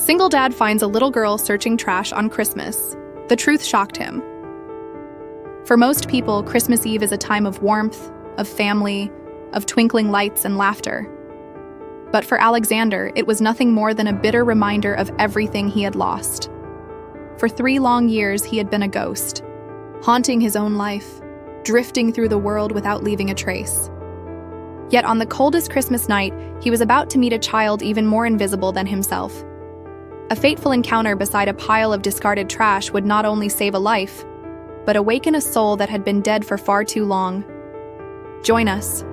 Single dad finds a little girl searching trash on Christmas. The truth shocked him. For most people, Christmas Eve is a time of warmth, of family, of twinkling lights and laughter. But for Alexander, it was nothing more than a bitter reminder of everything he had lost. For 3 long years, he had been a ghost, haunting his own life, drifting through the world without leaving a trace. Yet on the coldest Christmas night, he was about to meet a child even more invisible than himself. A fateful encounter beside a pile of discarded trash would not only save a life, but awaken a soul that had been dead for far too long. Join us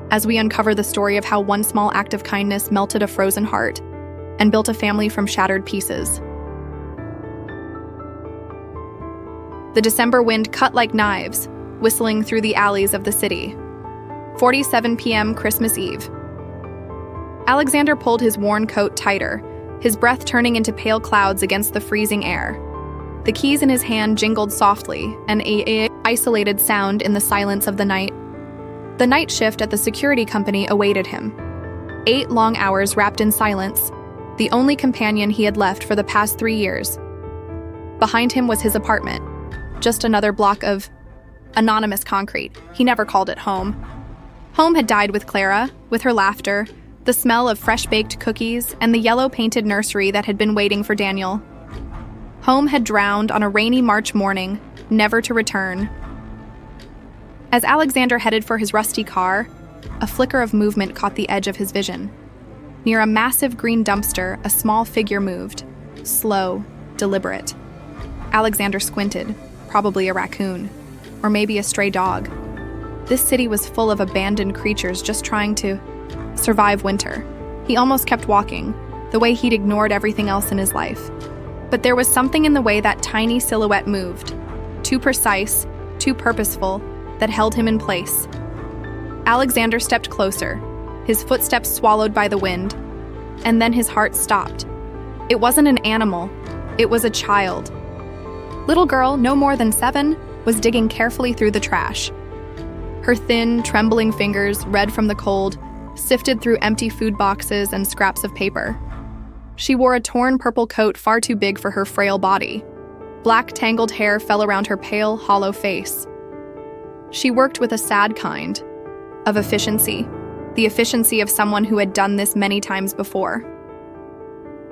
as we uncover the story of how one small act of kindness melted a frozen heart and built a family from shattered pieces. The December wind cut like knives, whistling through the alleys of the city. 4:47 p.m. Christmas Eve. Alexander pulled his worn coat tighter, his breath turning into pale clouds against the freezing air. The keys in his hand jingled softly, an isolated sound in the silence of the night. The night shift at the security company awaited him. 8 long hours wrapped in silence, the only companion he had left for the past 3 years. Behind him was his apartment, just another block of anonymous concrete. He never called it home. Home had died with Clara, with her laughter, the smell of fresh-baked cookies, and the yellow-painted nursery that had been waiting for Daniel. Home had drowned on a rainy March morning, never to return. As Alexander headed for his rusty car, a flicker of movement caught the edge of his vision. Near a massive green dumpster, a small figure moved, slow, deliberate. Alexander squinted, probably a raccoon, or maybe a stray dog. This city was full of abandoned creatures just trying to survive winter. He almost kept walking, the way he'd ignored everything else in his life. But there was something in the way that tiny silhouette moved, too precise, too purposeful, that held him in place. Alexander stepped closer, his footsteps swallowed by the wind, and then his heart stopped. It wasn't an animal, it was a child. Little girl, no more than 7, was digging carefully through the trash. Her thin, trembling fingers, red from the cold, sifted through empty food boxes and scraps of paper. She wore a torn purple coat far too big for her frail body. Black, tangled hair fell around her pale, hollow face. She worked with a sad kind of efficiency, the efficiency of someone who had done this many times before.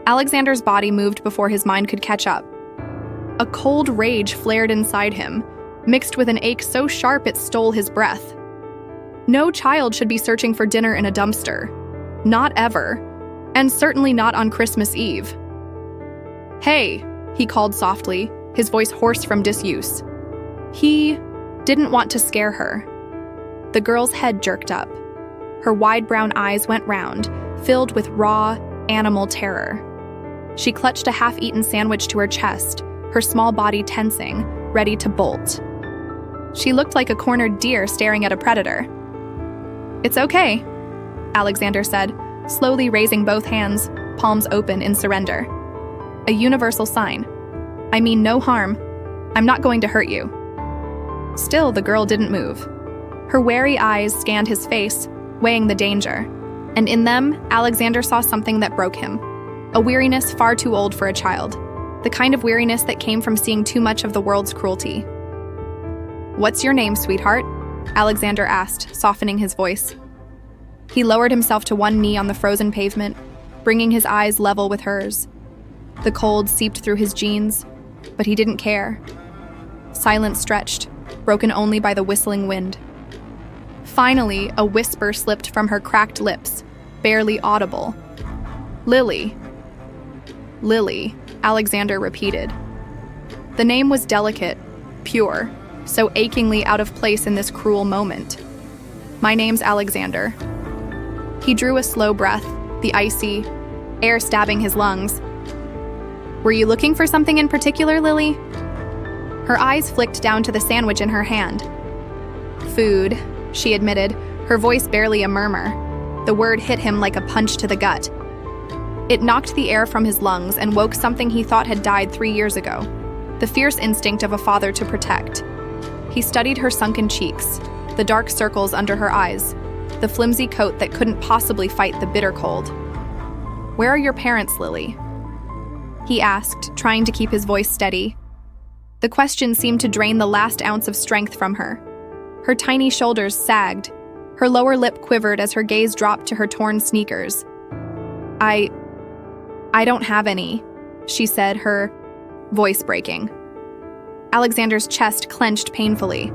Alexander's body moved before his mind could catch up. A cold rage flared inside him, mixed with an ache so sharp it stole his breath. No child should be searching for dinner in a dumpster. Not ever. And certainly not on Christmas Eve. "Hey," he called softly, his voice hoarse from disuse. He didn't want to scare her. The girl's head jerked up. Her wide brown eyes went round, filled with raw, animal terror. She clutched a half-eaten sandwich to her chest, her small body tensing, ready to bolt. She looked like a cornered deer staring at a predator. "It's okay," Alexander said, slowly raising both hands, palms open in surrender. A universal sign. "I mean no harm. I'm not going to hurt you." Still, the girl didn't move. Her wary eyes scanned his face, weighing the danger. And in them, Alexander saw something that broke him. A weariness far too old for a child. The kind of weariness that came from seeing too much of the world's cruelty. "What's your name, sweetheart?" Alexander asked, softening his voice. He lowered himself to one knee on the frozen pavement, bringing his eyes level with hers. The cold seeped through his jeans, but he didn't care. Silence stretched, broken only by the whistling wind. Finally, a whisper slipped from her cracked lips, barely audible. "Lily." "Lily," Alexander repeated. The name was delicate, pure, so achingly out of place in this cruel moment. "My name's Alexander." He drew a slow breath, the icy air stabbing his lungs. "Were you looking for something in particular, Lily?" Her eyes flicked down to the sandwich in her hand. "Food," she admitted, her voice barely a murmur. The word hit him like a punch to the gut. It knocked the air from his lungs and woke something he thought had died 3 years ago, the fierce instinct of a father to protect. He studied her sunken cheeks, the dark circles under her eyes, the flimsy coat that couldn't possibly fight the bitter cold. "Where are your parents, Lily?" he asked, trying to keep his voice steady. The question seemed to drain the last ounce of strength from her. Her tiny shoulders sagged. Her lower lip quivered as her gaze dropped to her torn sneakers. I don't have any, she said, her voice breaking. Alexander's chest clenched painfully.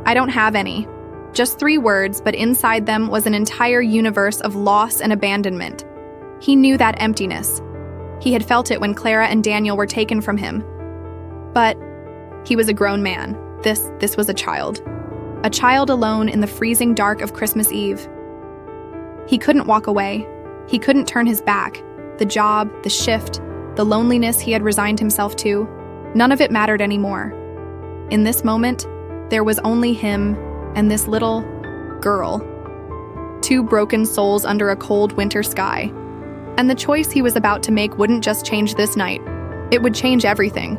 I don't have any. Just 3 words, but inside them was an entire universe of loss and abandonment. He knew that emptiness. He had felt it when Clara and Daniel were taken from him. But he was a grown man. This was a child. A child alone in the freezing dark of Christmas Eve. He couldn't walk away. He couldn't turn his back. The job, the shift, the loneliness he had resigned himself to, none of it mattered anymore. In this moment, there was only him and this little girl. 2 broken souls under a cold winter sky. And the choice he was about to make wouldn't just change this night. It would change everything.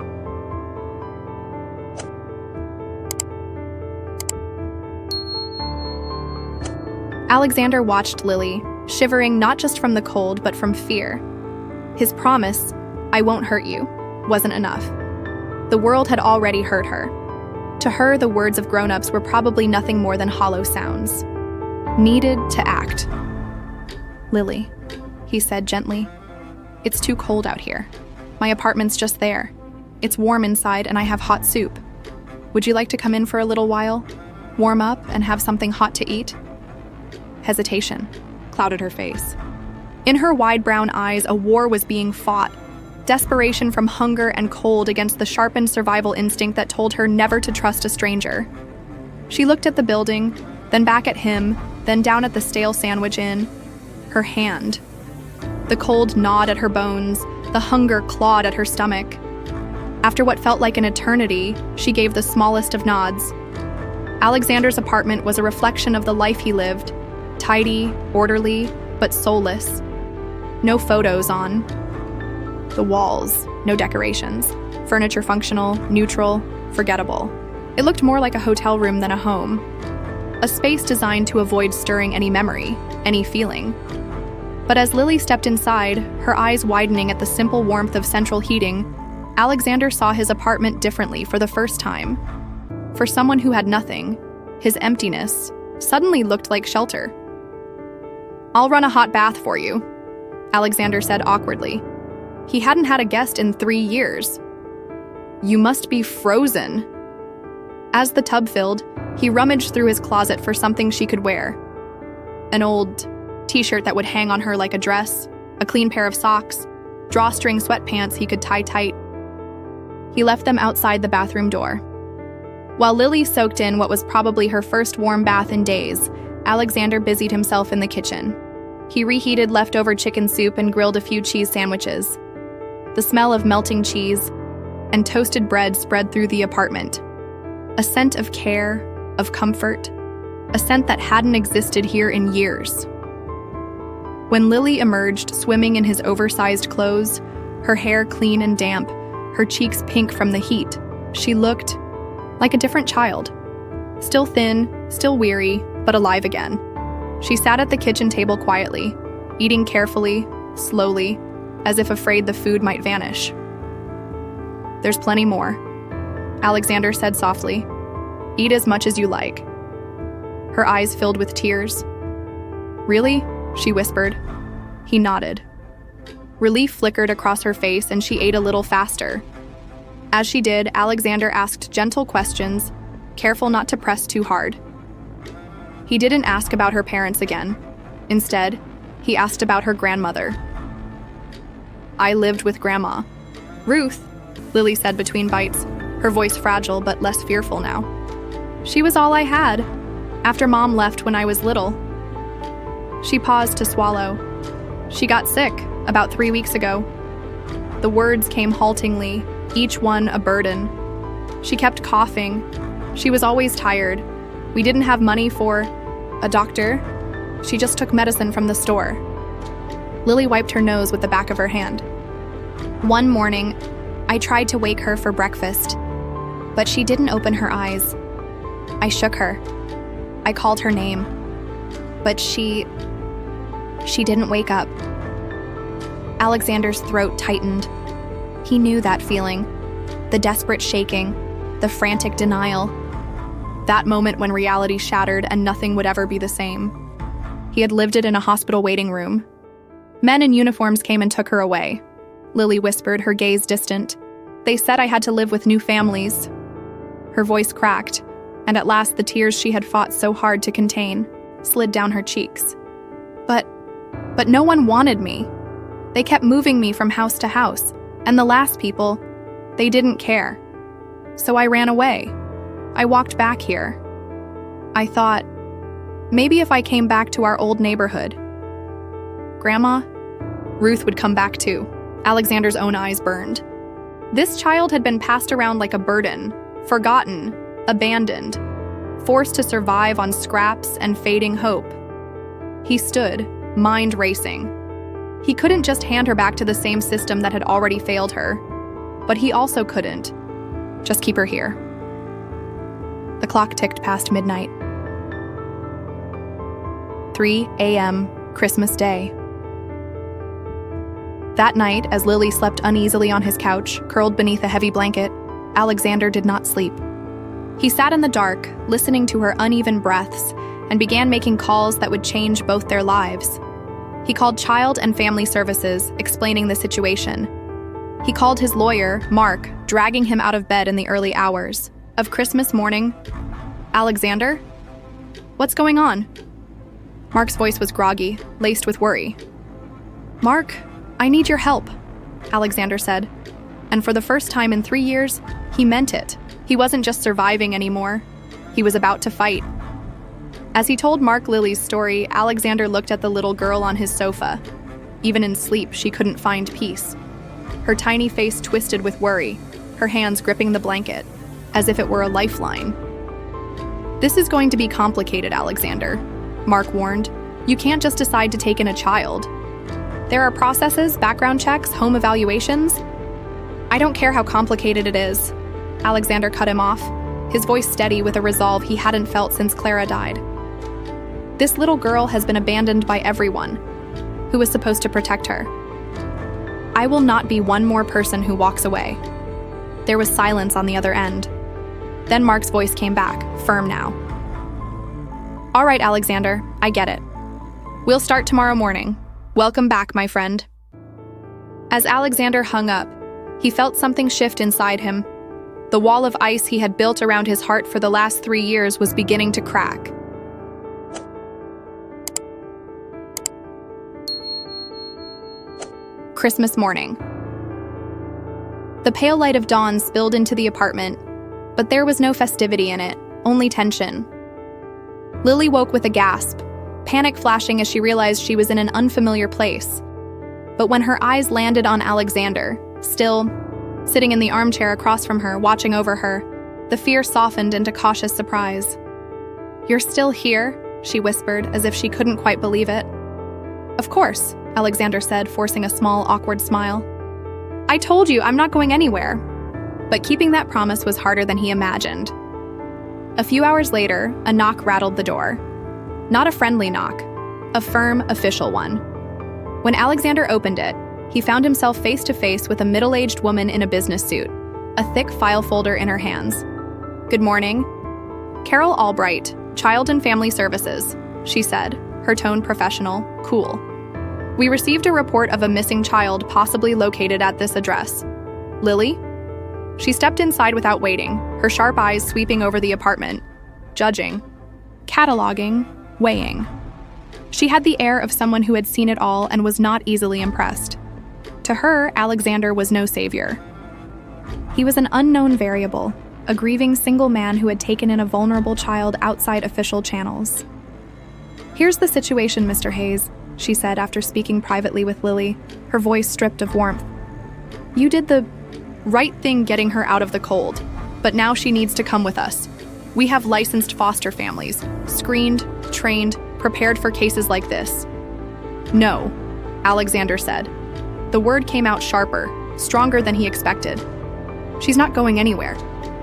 Alexander watched Lily, shivering not just from the cold, but from fear. His promise, "I won't hurt you," wasn't enough. The world had already hurt her. To her, the words of grown-ups were probably nothing more than hollow sounds. Needed to act. "Lily," he said gently, "it's too cold out here. My apartment's just there. It's warm inside and I have hot soup. Would you like to come in for a little while? Warm up and have something hot to eat?" Hesitation clouded her face. In her wide brown eyes, a war was being fought. Desperation from hunger and cold against the sharpened survival instinct that told her never to trust a stranger. She looked at the building, then back at him, then down at the stale sandwich in her hand. The cold gnawed at her bones, the hunger clawed at her stomach. After what felt like an eternity, she gave the smallest of nods. Alexander's apartment was a reflection of the life he lived, tidy, orderly, but soulless. No photos on the walls, no decorations. Furniture functional, neutral, forgettable. It looked more like a hotel room than a home. A space designed to avoid stirring any memory, any feeling. But as Lily stepped inside, her eyes widening at the simple warmth of central heating, Alexander saw his apartment differently for the first time. For someone who had nothing, his emptiness suddenly looked like shelter. "I'll run a hot bath for you," Alexander said awkwardly. He hadn't had a guest in 3 years. "You must be frozen." As the tub filled, he rummaged through his closet for something she could wear. An old t-shirt that would hang on her like a dress, a clean pair of socks, drawstring sweatpants he could tie tight. He left them outside the bathroom door. While Lily soaked in what was probably her first warm bath in days, Alexander busied himself in the kitchen. He reheated leftover chicken soup and grilled a few cheese sandwiches. The smell of melting cheese and toasted bread spread through the apartment. A scent of care, of comfort, a scent that hadn't existed here in years. When Lily emerged, swimming in his oversized clothes, her hair clean and damp, her cheeks pink from the heat, she looked like a different child. Still thin, still weary, but alive again. She sat at the kitchen table quietly, eating carefully, slowly, as if afraid the food might vanish. "There's plenty more," Alexander said softly. "Eat as much as you like." Her eyes filled with tears. "Really?" she whispered. He nodded. Relief flickered across her face and she ate a little faster. As she did, Alexander asked gentle questions, careful not to press too hard. He didn't ask about her parents again. Instead, he asked about her grandmother. "I lived with Grandma." "Ruth," Lily said between bites, her voice fragile but less fearful now. "She was all I had, after Mom left when I was little." She paused to swallow. "She got sick about 3 weeks ago." The words came haltingly, each one a burden. She kept coughing. She was always tired. We didn't have money for a doctor. She just took medicine from the store. Lily wiped her nose with the back of her hand. "One morning, I tried to wake her for breakfast, but she didn't open her eyes. I shook her. I called her name, but she didn't wake up." Alexander's throat tightened. He knew that feeling. The desperate shaking, the frantic denial. That moment when reality shattered and nothing would ever be the same. He had lived it in a hospital waiting room. Men in uniforms came and took her away. Lily whispered, her gaze distant. They said I had to live with new families. Her voice cracked, and at last the tears she had fought so hard to contain slid down her cheeks. But no one wanted me. They kept moving me from house to house, and the last people, they didn't care. So I ran away. I walked back here. I thought, maybe if I came back to our old neighborhood. Grandma? Ruth would come back too. Alexander's own eyes burned. This child had been passed around like a burden, forgotten, abandoned, forced to survive on scraps and fading hope. He stood, mind racing. He couldn't just hand her back to the same system that had already failed her, but he also couldn't just keep her here. The clock ticked past midnight. 3 a.m., Christmas Day. That night, as Lily slept uneasily on his couch, curled beneath a heavy blanket, Alexander did not sleep. He sat in the dark, listening to her uneven breaths, and began making calls that would change both their lives. He called Child and Family Services, explaining the situation. He called his lawyer, Mark, dragging him out of bed in the early hours of Christmas morning. Alexander? What's going on? Mark's voice was groggy, laced with worry. Mark, I need your help, Alexander said. And for the first time in 3 years, he meant it. He wasn't just surviving anymore. He was about to fight. As he told Mark Lily's story, Alexander looked at the little girl on his sofa. Even in sleep, she couldn't find peace. Her tiny face twisted with worry, her hands gripping the blanket, as if it were a lifeline. This is going to be complicated, Alexander, Mark warned. You can't just decide to take in a child. There are processes, background checks, home evaluations. I don't care how complicated it is. Alexander cut him off, his voice steady with a resolve he hadn't felt since Clara died. This little girl has been abandoned by everyone who was supposed to protect her. I will not be one more person who walks away. There was silence on the other end. Then Mark's voice came back, firm now. All right, Alexander, I get it. We'll start tomorrow morning. Welcome back, my friend. As Alexander hung up, he felt something shift inside him. The wall of ice he had built around his heart for the last 3 years was beginning to crack. Christmas morning. The pale light of dawn spilled into the apartment, but there was no festivity in it, only tension. Lily woke with a gasp, panic flashing as she realized she was in an unfamiliar place. But when her eyes landed on Alexander, still sitting in the armchair across from her, watching over her, the fear softened into cautious surprise. "You're still here?" she whispered, as if she couldn't quite believe it. "Of course," Alexander said, forcing a small, awkward smile. "I told you, I'm not going anywhere." But keeping that promise was harder than he imagined. A few hours later, a knock rattled the door. Not a friendly knock, a firm, official one. When Alexander opened it, he found himself face to face with a middle-aged woman in a business suit, a thick file folder in her hands. "Good morning. Carol Albright, Child and Family Services," she said, her tone professional, cool. "We received a report of a missing child possibly located at this address. Lily?" She stepped inside without waiting, her sharp eyes sweeping over the apartment, judging, cataloging, weighing. She had the air of someone who had seen it all and was not easily impressed. To her, Alexander was no savior. He was an unknown variable, a grieving single man who had taken in a vulnerable child outside official channels. "Here's the situation, Mr. Hayes," she said after speaking privately with Lily, her voice stripped of warmth. "You did the right thing getting her out of the cold, but now she needs to come with us. We have licensed foster families, screened, trained, prepared for cases like this." "No," Alexander said. The word came out sharper, stronger than he expected. "She's not going anywhere.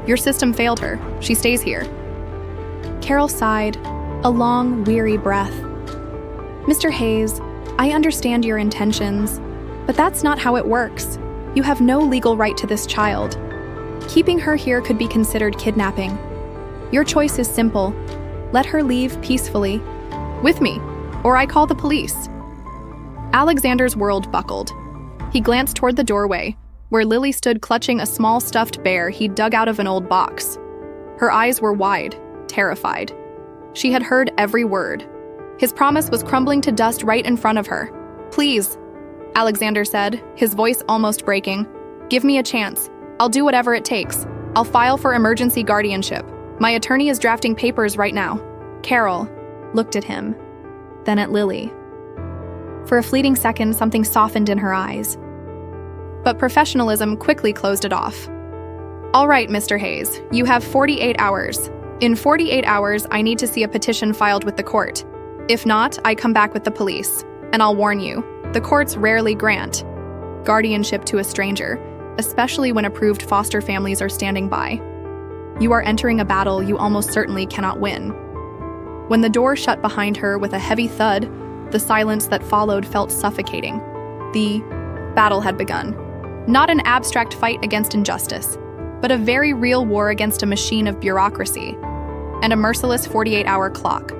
Your system failed her. She stays here." Carol sighed, a long, weary breath. "Mr. Hayes, I understand your intentions, but that's not how it works. You have no legal right to this child. Keeping her here could be considered kidnapping. Your choice is simple. Let her leave peacefully. With me, or I call the police." Alexander's world buckled. He glanced toward the doorway, where Lily stood clutching a small stuffed bear he'd dug out of an old box. Her eyes were wide, terrified. She had heard every word. His promise was crumbling to dust right in front of her. "Please," Alexander said, his voice almost breaking. "Give me a chance. I'll do whatever it takes. I'll file for emergency guardianship. My attorney is drafting papers right now." Carol looked at him, then at Lily. For a fleeting second, something softened in her eyes. But professionalism quickly closed it off. "All right, Mr. Hayes, you have 48 hours. In 48 hours, I need to see a petition filed with the court. If not, I come back with the police. And I'll warn you, the courts rarely grant guardianship to a stranger, especially when approved foster families are standing by. You are entering a battle you almost certainly cannot win." When the door shut behind her with a heavy thud, the silence that followed felt suffocating. The battle had begun. Not an abstract fight against injustice, but a very real war against a machine of bureaucracy and a merciless 48-hour clock.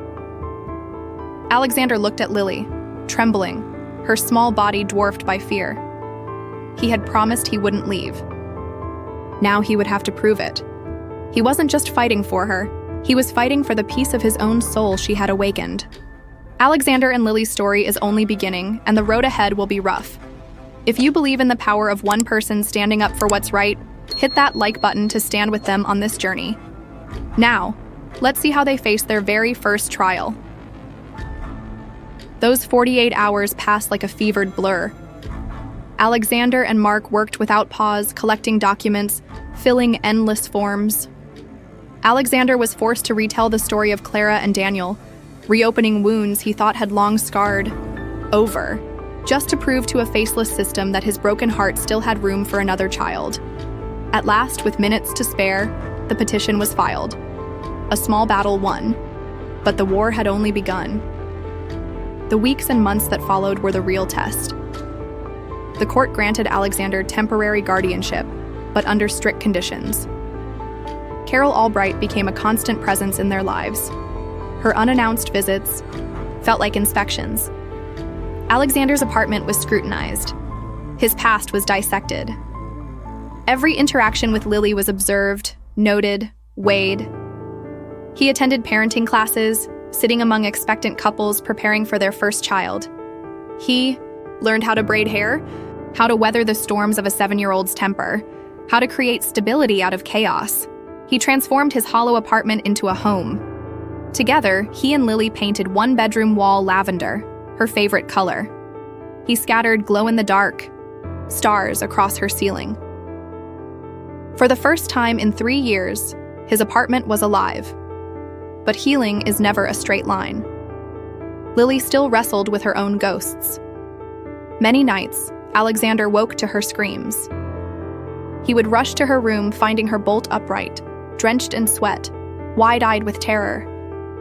Alexander looked at Lily, trembling, her small body dwarfed by fear. He had promised he wouldn't leave. Now he would have to prove it. He wasn't just fighting for her, he was fighting for the peace of his own soul she had awakened. Alexander and Lily's story is only beginning, and the road ahead will be rough. If you believe in the power of one person standing up for what's right, hit that like button to stand with them on this journey. Now, let's see how they face their very first trial. Those 48 hours passed like a fevered blur. Alexander and Mark worked without pause, collecting documents, filling endless forms. Alexander was forced to retell the story of Clara and Daniel, reopening wounds he thought had long scarred over, just to prove to a faceless system that his broken heart still had room for another child. At last, with minutes to spare, the petition was filed. A small battle won, but the war had only begun. The weeks and months that followed were the real test. The court granted Alexander temporary guardianship, but under strict conditions. Carol Albright became a constant presence in their lives. Her unannounced visits felt like inspections. Alexander's apartment was scrutinized. His past was dissected. Every interaction with Lily was observed, noted, weighed. He attended parenting classes, sitting among expectant couples preparing for their first child. He learned how to braid hair, how to weather the storms of a 7-year-old's temper, how to create stability out of chaos. He transformed his hollow apartment into a home. Together, he and Lily painted one bedroom wall lavender, her favorite color. He scattered glow-in-the-dark stars across her ceiling. For the first time in 3 years, his apartment was alive. But healing is never a straight line. Lily still wrestled with her own ghosts. Many nights, Alexander woke to her screams. He would rush to her room, finding her bolt upright, drenched in sweat, wide-eyed with terror,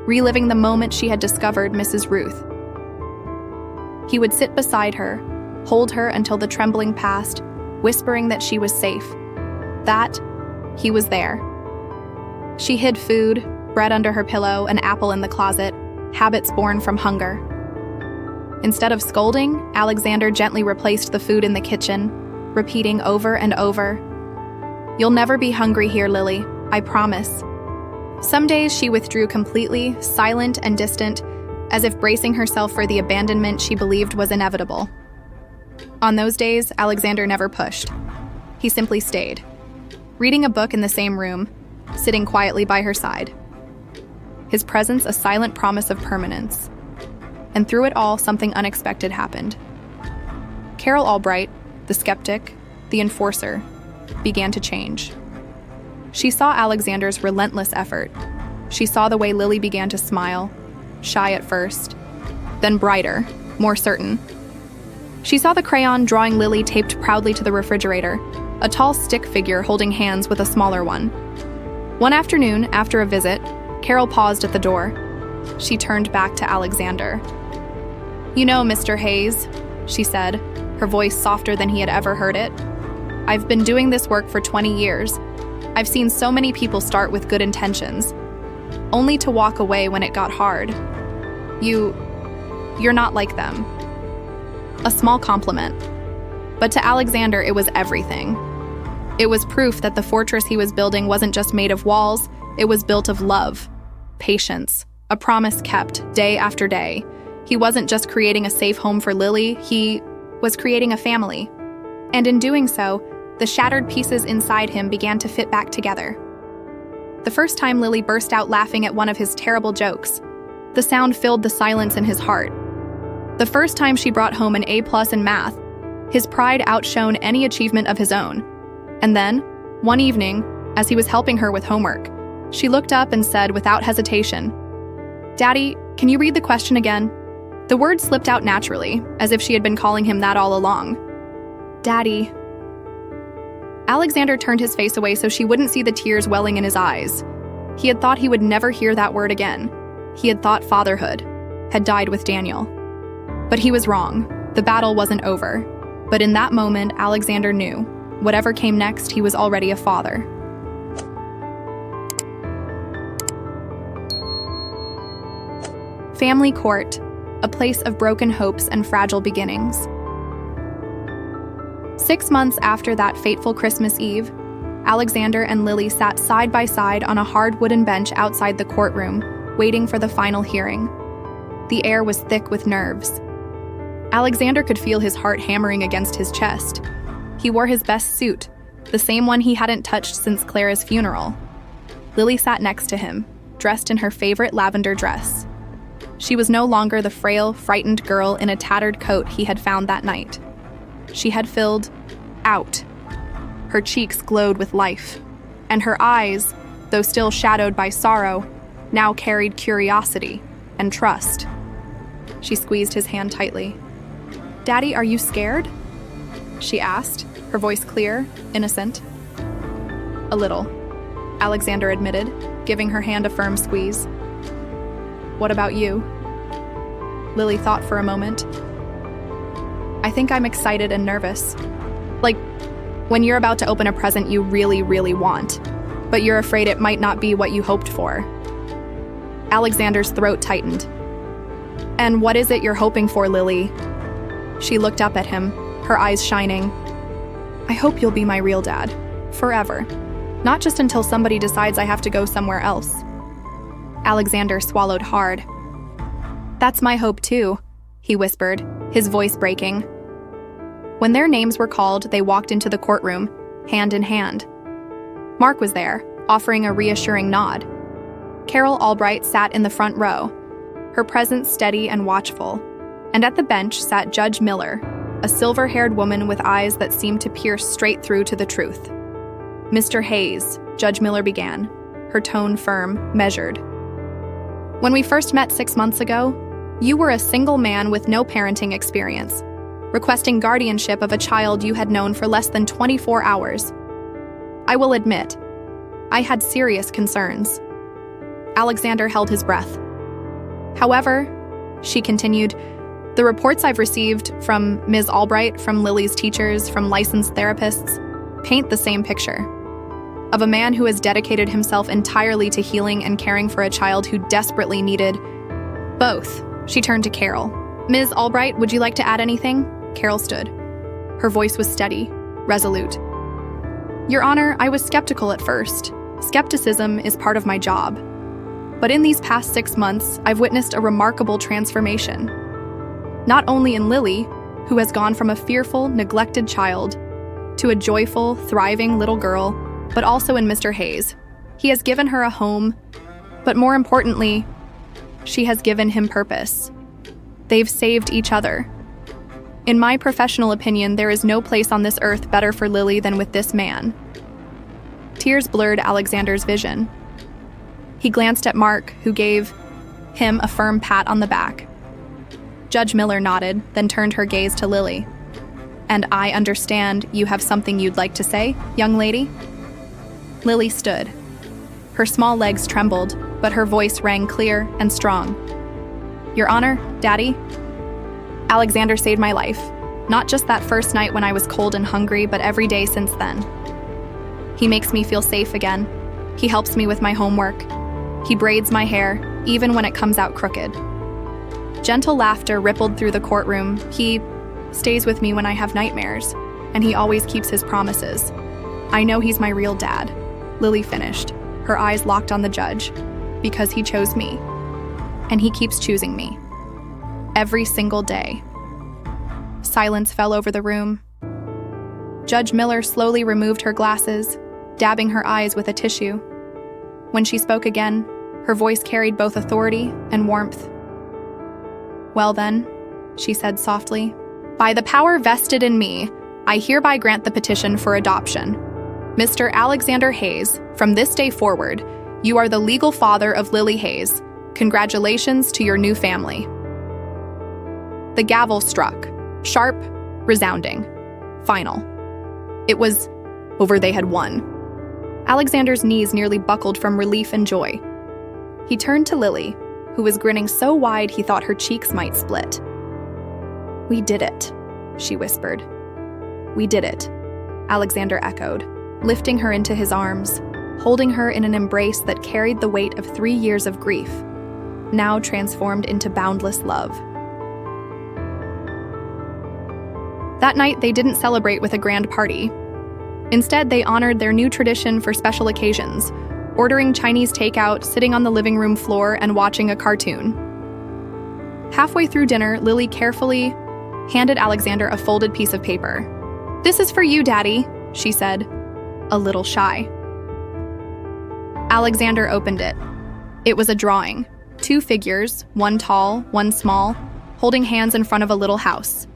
reliving the moment she had discovered Mrs. Ruth. He would sit beside her, hold her until the trembling passed, whispering that she was safe, that he was there. She hid food, bread under her pillow, an apple in the closet, habits born from hunger. Instead of scolding, Alexander gently replaced the food in the kitchen, repeating over and over, "You'll never be hungry here, Lily, I promise." Some days she withdrew completely, silent and distant, as if bracing herself for the abandonment she believed was inevitable. On those days, Alexander never pushed. He simply stayed, reading a book in the same room, sitting quietly by her side. His presence a silent promise of permanence. And through it all, something unexpected happened. Carol Albright, the skeptic, the enforcer, began to change. She saw Alexander's relentless effort. She saw the way Lily began to smile, shy at first, then brighter, more certain. She saw the crayon drawing Lily taped proudly to the refrigerator, a tall stick figure holding hands with a smaller one. One afternoon, after a visit, Carol paused at the door. She turned back to Alexander. "You know, Mr. Hayes," she said, her voice softer than he had ever heard it, I've been doing this work for 20 years. I've seen so many people start with good intentions, only to walk away when it got hard. You're not like them. A small compliment. But to Alexander, it was everything. It was proof that the fortress he was building wasn't just made of walls, it was built of love, patience, a promise kept day after day. He wasn't just creating a safe home for Lily, he was creating a family. And in doing so, the shattered pieces inside him began to fit back together. The first time Lily burst out laughing at one of his terrible jokes, the sound filled the silence in his heart. The first time she brought home an A+ in math, his pride outshone any achievement of his own. And then, one evening, as he was helping her with homework, she looked up and said without hesitation, "Daddy, can you read the question again?" The words slipped out naturally, as if she had been calling him that all along. "Daddy." Alexander turned his face away so she wouldn't see the tears welling in his eyes. He had thought he would never hear that word again. He had thought fatherhood had died with Daniel. But he was wrong. The battle wasn't over. But in that moment, Alexander knew. Whatever came next, he was already a father. Family court, a place of broken hopes and fragile beginnings. 6 months after that fateful Christmas Eve, Alexander and Lily sat side by side on a hard wooden bench outside the courtroom, waiting for the final hearing. The air was thick with nerves. Alexander could feel his heart hammering against his chest. He wore his best suit, the same one he hadn't touched since Clara's funeral. Lily sat next to him, dressed in her favorite lavender dress. She was no longer the frail, frightened girl in a tattered coat he had found that night. She had filled out. Her cheeks glowed with life, and her eyes, though still shadowed by sorrow, now carried curiosity and trust. She squeezed his hand tightly. "Daddy, are you scared?" she asked, her voice clear, innocent. "A little," Alexander admitted, giving her hand a firm squeeze. "What about you?" Lily thought for a moment. "I think I'm excited and nervous. Like when you're about to open a present you really, really want, but you're afraid it might not be what you hoped for." Alexander's throat tightened. "And what is it you're hoping for, Lily?" She looked up at him, her eyes shining. "I hope you'll be my real dad, forever. Not just until somebody decides I have to go somewhere else." Alexander swallowed hard. "That's my hope too," he whispered, his voice breaking. When their names were called, they walked into the courtroom, hand in hand. Mark was there, offering a reassuring nod. Carol Albright sat in the front row, her presence steady and watchful. And at the bench sat Judge Miller, a silver-haired woman with eyes that seemed to pierce straight through to the truth. "Mr. Hayes," Judge Miller began, her tone firm, measured. "When we first met 6 months ago, you were a single man with no parenting experience, requesting guardianship of a child you had known for less than 24 hours. I will admit, I had serious concerns." Alexander held his breath. "However," she continued, "the reports I've received from Ms. Albright, from Lily's teachers, from licensed therapists, paint the same picture. Of a man who has dedicated himself entirely to healing and caring for a child who desperately needed both." She turned to Carol. "Ms. Albright, would you like to add anything?" Carol stood. Her voice was steady, resolute. "Your Honor, I was skeptical at first. Skepticism is part of my job. But in these past 6 months, I've witnessed a remarkable transformation. Not only in Lily, who has gone from a fearful, neglected child to a joyful, thriving little girl, but also in Mr. Hayes. He has given her a home, but more importantly, she has given him purpose. They've saved each other. In my professional opinion, there is no place on this earth better for Lily than with this man." Tears blurred Alexander's vision. He glanced at Mark, who gave him a firm pat on the back. Judge Miller nodded, then turned her gaze to Lily. "And I understand you have something you'd like to say, young lady?" Lily stood. Her small legs trembled, but her voice rang clear and strong. "Your Honor, Daddy, Alexander saved my life. Not just that first night when I was cold and hungry, but every day since then. He makes me feel safe again. He helps me with my homework. He braids my hair, even when it comes out crooked. Gentle laughter rippled through the courtroom. He stays with me when I have nightmares, and he always keeps his promises. I know he's my real dad. Lily finished, her eyes locked on the judge, because he chose me. And he keeps choosing me. Every single day. Silence fell over the room. Judge Miller slowly removed her glasses, dabbing her eyes with a tissue. When she spoke again, her voice carried both authority and warmth. "Well then," she said softly, "by the power vested in me, I hereby grant the petition for adoption. Mr. Alexander Hayes, from this day forward, you are the legal father of Lily Hayes. Congratulations to your new family." The gavel struck, sharp, resounding, final. It was over. They had won. Alexander's knees nearly buckled from relief and joy. He turned to Lily, who was grinning so wide he thought her cheeks might split. "We did it," she whispered. "We did it," Alexander echoed, lifting her into his arms, holding her in an embrace that carried the weight of 3 years of grief, now transformed into boundless love. That night, they didn't celebrate with a grand party. Instead, they honored their new tradition for special occasions, ordering Chinese takeout, sitting on the living room floor, and watching a cartoon. Halfway through dinner, Lily carefully handed Alexander a folded piece of paper. "This is for you, Daddy," she said, a little shy. Alexander opened it. It was a drawing. 2 figures, one tall, one small, holding hands in front of a little house.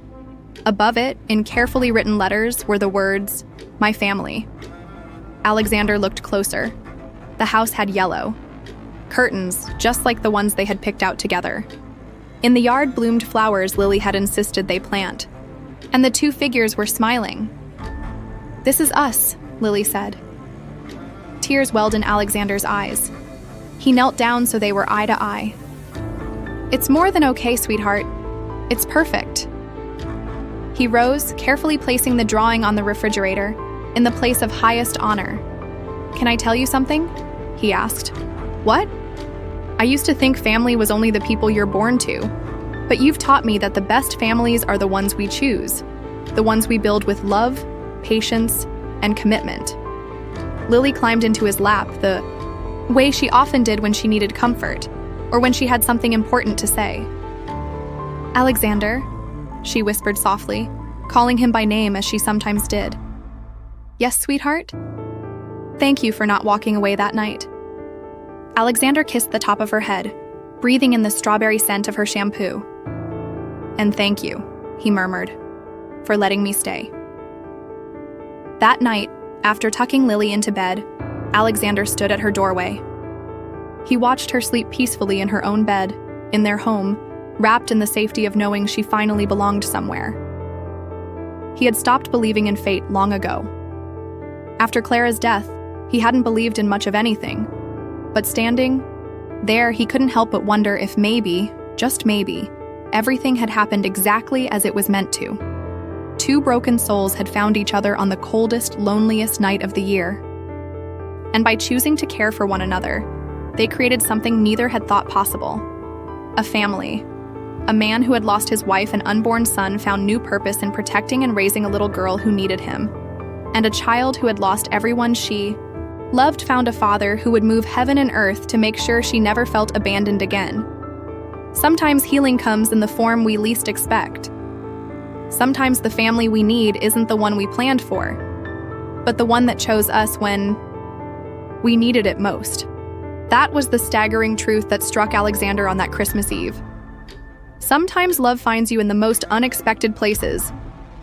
Above it, in carefully written letters, were the words, "My family." Alexander looked closer. The house had yellow curtains, just like the ones they had picked out together. In the yard bloomed flowers Lily had insisted they plant. And the 2 figures were smiling. "This is us," Lily said. Tears welled in Alexander's eyes. He knelt down so they were eye to eye. "It's more than okay, sweetheart. It's perfect." He rose, carefully placing the drawing on the refrigerator, in the place of highest honor. "Can I tell you something?" he asked. "What?" "I used to think family was only the people you're born to, but you've taught me that the best families are the ones we choose, the ones we build with love, patience, and commitment." Lily climbed into his lap, the way she often did when she needed comfort, or when she had something important to say. "Alexander," she whispered softly, calling him by name as she sometimes did. "Yes, sweetheart? Thank you for not walking away that night." Alexander kissed the top of her head, breathing in the strawberry scent of her shampoo. "And thank you," he murmured, "for letting me stay." That night, after tucking Lily into bed, Alexander stood at her doorway. He watched her sleep peacefully in her own bed, in their home, wrapped in the safety of knowing she finally belonged somewhere. He had stopped believing in fate long ago. After Clara's death, he hadn't believed in much of anything. But standing there, he couldn't help but wonder if maybe, just maybe, everything had happened exactly as it was meant to. 2 broken souls had found each other on the coldest, loneliest night of the year. And by choosing to care for one another, they created something neither had thought possible. A family. A man who had lost his wife and unborn son found new purpose in protecting and raising a little girl who needed him. And a child who had lost everyone she loved found a father who would move heaven and earth to make sure she never felt abandoned again. Sometimes healing comes in the form we least expect. Sometimes the family we need isn't the one we planned for, but the one that chose us when we needed it most. That was the staggering truth that struck Alexander on that Christmas Eve. Sometimes love finds you in the most unexpected places,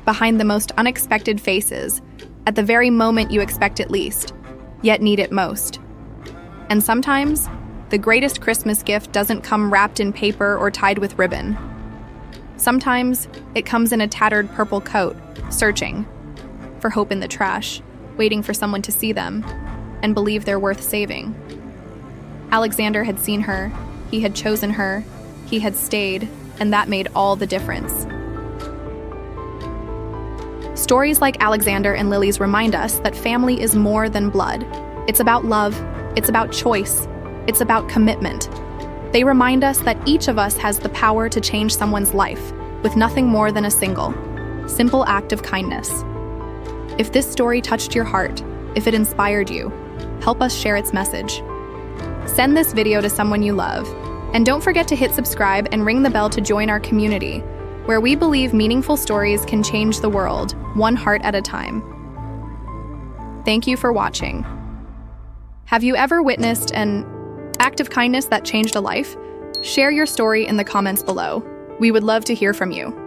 behind the most unexpected faces, at the very moment you expect it least, yet need it most. And sometimes, the greatest Christmas gift doesn't come wrapped in paper or tied with ribbon. Sometimes, it comes in a tattered purple coat, searching for hope in the trash, waiting for someone to see them and believe they're worth saving. Alexander had seen her, he had chosen her, he had stayed, and that made all the difference. Stories like Alexander and Lily's remind us that family is more than blood. It's about love, it's about choice, it's about commitment. They remind us that each of us has the power to change someone's life with nothing more than a simple act of kindness. If this story touched your heart, if it inspired you, help us share its message. Send this video to someone you love, and don't forget to hit subscribe and ring the bell to join our community, where we believe meaningful stories can change the world, one heart at a time. Thank you for watching. Have you ever witnessed an act of kindness that changed a life? Share your story in the comments below. We would love to hear from you.